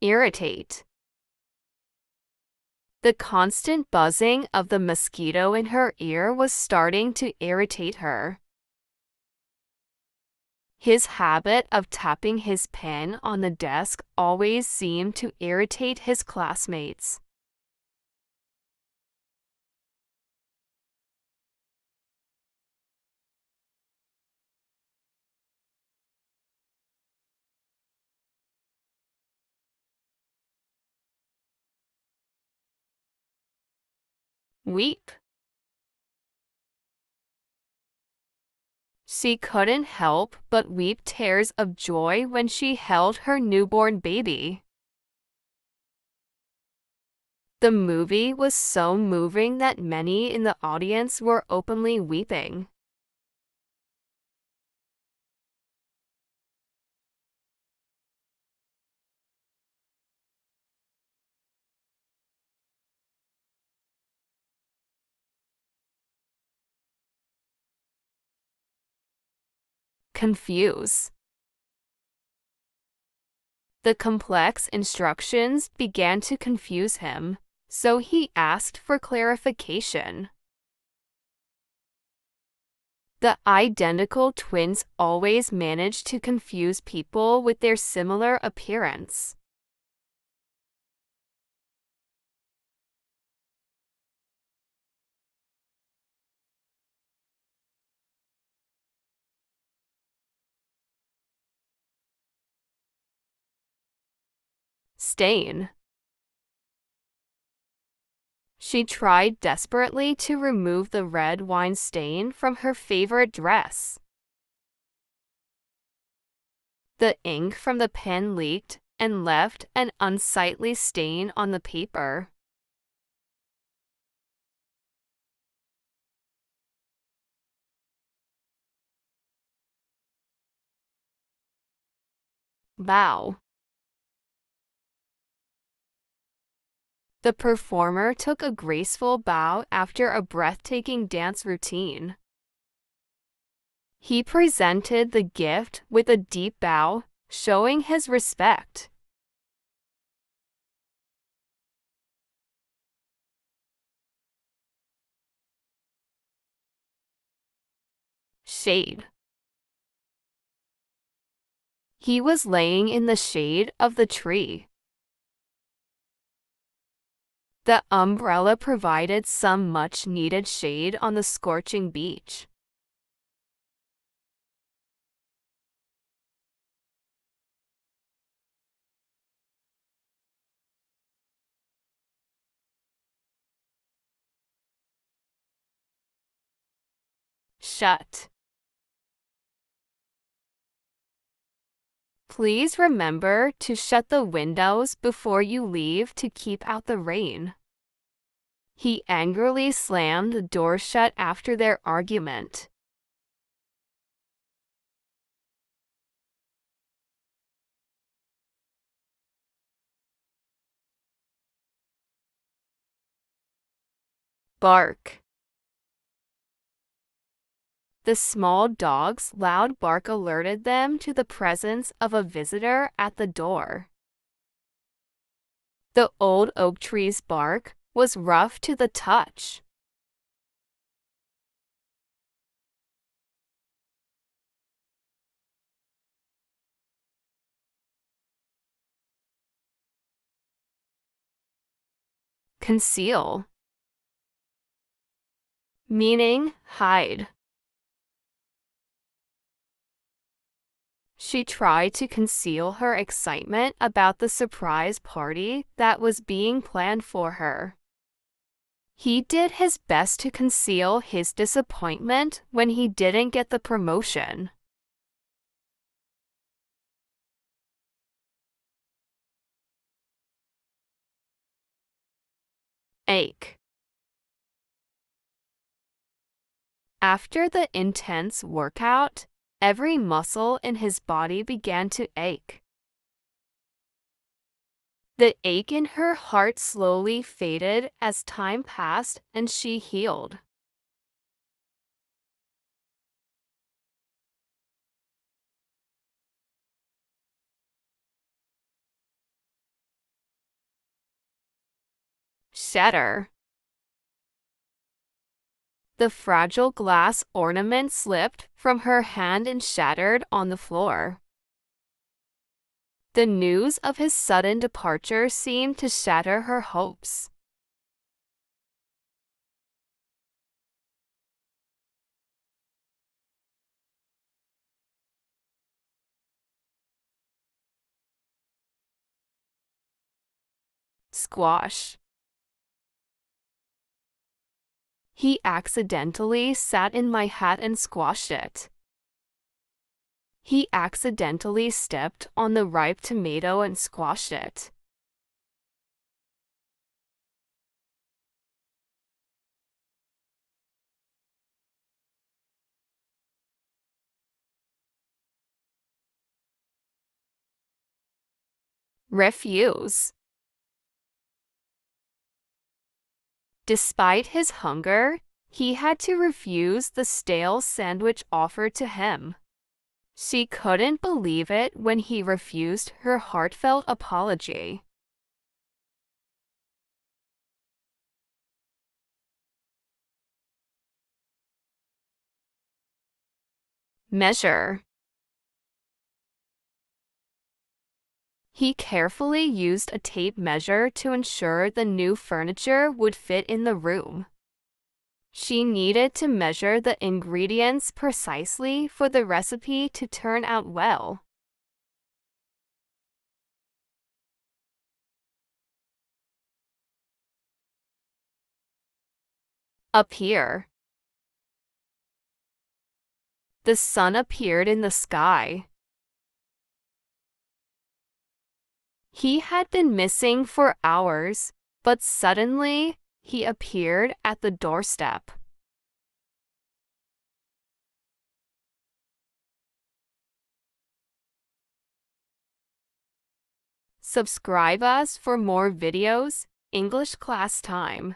Irritate. The constant buzzing of the mosquito in her ear was starting to irritate her. His habit of tapping his pen on the desk always seemed to irritate his classmates. Weep. She couldn't help but weep tears of joy when she held her newborn baby. The movie was so moving that many in the audience were openly weeping. Confuse. The complex instructions began to confuse him, so he asked for clarification. The identical twins always managed to confuse people with their similar appearance. Stain. She tried desperately to remove the red wine stain from her favorite dress. The ink from the pen leaked and left an unsightly stain on the paper. Bow. The performer took a graceful bow after a breathtaking dance routine. He presented the gift with a deep bow, showing his respect. Shade. He was laying in the shade of the tree. The umbrella provided some much-needed shade on the scorching beach. Shut. Please remember to shut the windows before you leave to keep out the rain. He angrily slammed the door shut after their argument. Bark. The small dog's loud bark alerted them to the presence of a visitor at the door. The old oak tree's bark was rough to the touch. Conceal. Meaning hide. She tried to conceal her excitement about the surprise party that was being planned for her. He did his best to conceal his disappointment when he didn't get the promotion. Ache. After the intense workout, every muscle in his body began to ache. The ache in her heart slowly faded as time passed and she healed. Shatter. The fragile glass ornament slipped from her hand and shattered on the floor. The news of his sudden departure seemed to shatter her hopes. Squash. He accidentally sat in my hat and squashed it. He accidentally stepped on the ripe tomato and squashed it. Refuse. Despite his hunger, he had to refuse the stale sandwich offered to him. She couldn't believe it when he refused her heartfelt apology. Measure. He carefully used a tape measure to ensure the new furniture would fit in the room. She needed to measure the ingredients precisely for the recipe to turn out well. Appear. The sun appeared in the sky. He had been missing for hours, but suddenly he appeared at the doorstep. Subscribe us for more videos. English class time.